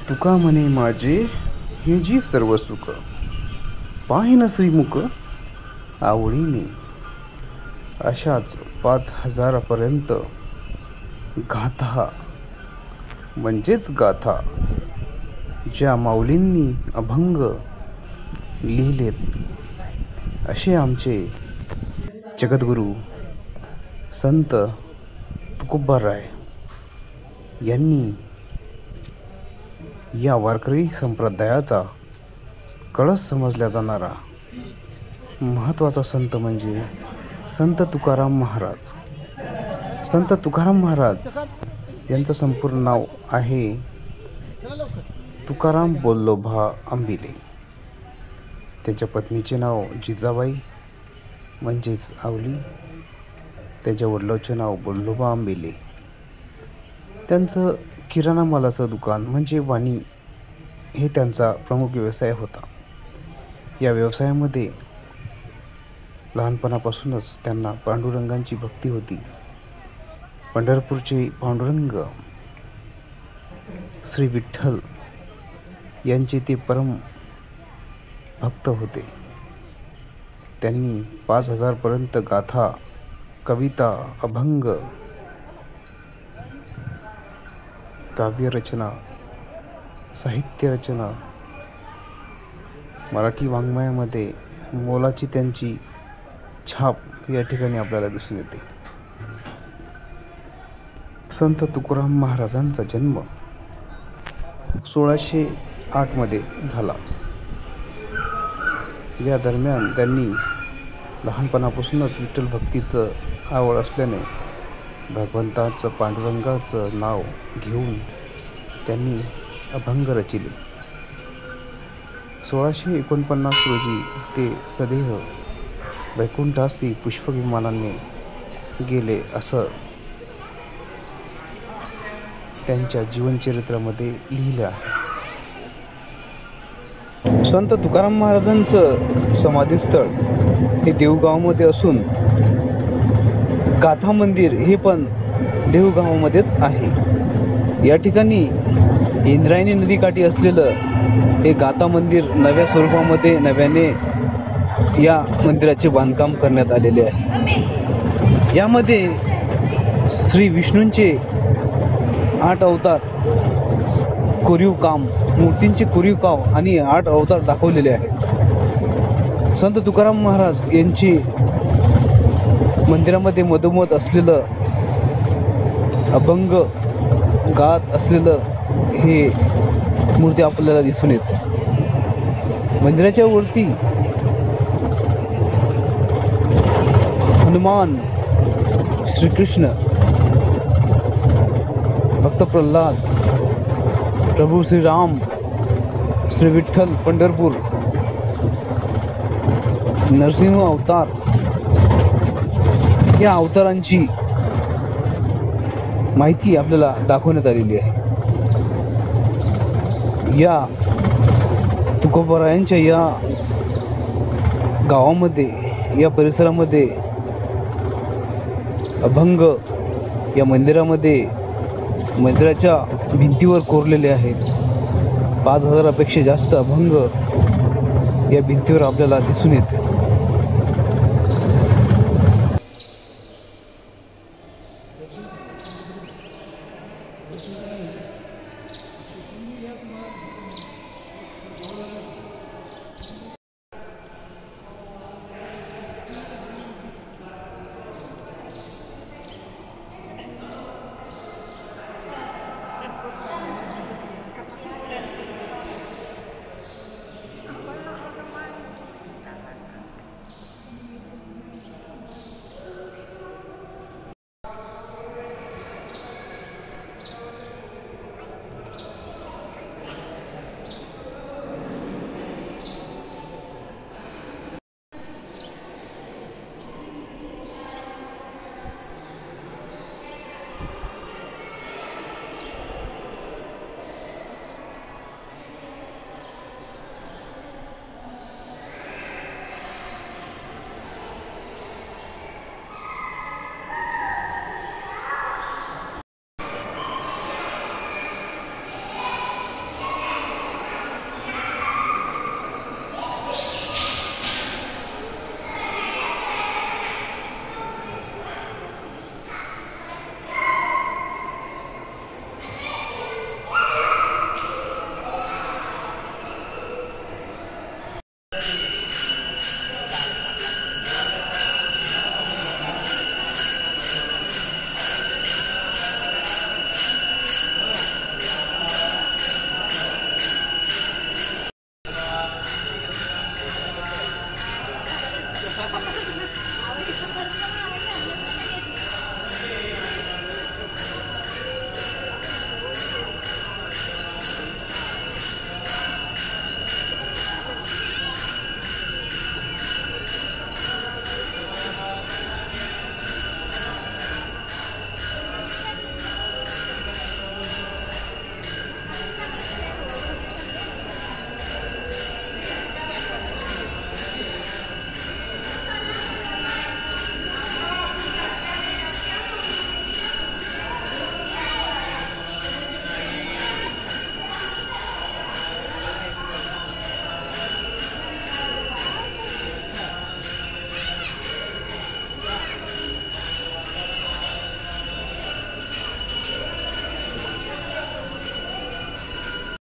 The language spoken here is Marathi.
तुका म्हणे माझे हे जी सर्व सुख, पाहिन श्रीमुख आवडीने. अशाच 5,000 पर्यंत गाथा म्हणजेच गाथा ज्या माऊलींनी अभंग लिहिलेत असे आमचे जगद्गुरू संत तुकोबाराय यांनी या वारकरी संप्रदायाचा कळस समजला जाणारा महत्त्वाचा संत म्हणजे संत तुकाराम महाराज. संत तुकाराम महाराज यांचं संपूर्ण नाव आहे तुकाराम बोल्लोबा आंबिले. त्याच्या पत्नीचे नाव जिजाबाई म्हणजेच आवली. त्याच्या वडिलांचे नाव बोल्लोबा आंबिले. त्यांचं किराणा मालाचं दुकान म्हणजे वाणी हे त्यांचा प्रमुख व्यवसाय होता. या व्यवसायामध्ये लहानपणापासूनच त्यांना पांडुरंगांची भक्ती होती. पंढरपूरचे पांडुरंग श्री विठ्ठल यांचे ते परम भक्त होते. त्यांनी 5,000 पर्यंत गाथा, कविता, अभंग, काव्यरचना, साहित्यरचना, मराठी वाङ्मयामध्ये मोलाची त्यांची छाप या ठिकाणी आपल्याला दिसून येते. संत तुकाराम महाराजांचा जन्म 1608 मध्ये झाला. या दरम्यान त्यांनी लहानपणापासूनच विठ्ठल भक्तीचं आवड असल्याने भगवंताचं, पांडुरंगाचं नाव घेऊन त्यांनी अभंग रचिले. 1649 रोजी ते सदेह वैकुंठासी पुष्पविमानाने गेले असं त्यांच्या जीवनचरित्रामध्ये लिहिलं आहे. संत तुकाराम महाराजांचं समाधीस्थळ हे देऊगावमध्ये असून गाथा मंदिर हे पण देऊगावमध्येच आहे. या ठिकाणी इंद्रायणी नदीकाठी असलेलं हे गाथा मंदिर नव्या स्वरूपामध्ये नव्याने या मंदिराचे बांधकाम करण्यात आलेले आहे. यामध्ये श्री विष्णूंचे 8 अवतार, कोरीव काम, मूर्तींचे कोरीव काम आणि 8 अवतार दाखवलेले आहेत. संत तुकाराम महाराज यांची मंदिरामध्ये मधोमध असलेलं अभंग गात असलेलं हे मूर्ती आपल्याला दिसून येते. मंदिराच्या वरती हनुमान, श्रीकृष्ण, भक्त प्रल्हाद, प्रभू श्रीराम, श्री विठ्ठल, पंढरपूर, नरसिंह अवतार या अवतारांची माहिती आपल्याला दाखवण्यात आलेली आहे. या तुकोबारायांच्या या गावामध्ये, या परिसरामध्ये अभंग या मंदिरामध्ये मंदिराच्या भिंतीवर कोरलेले आहेत. 5,000पेक्षा जास्त अभंग या भिंतीवर आपल्याला दिसून येते.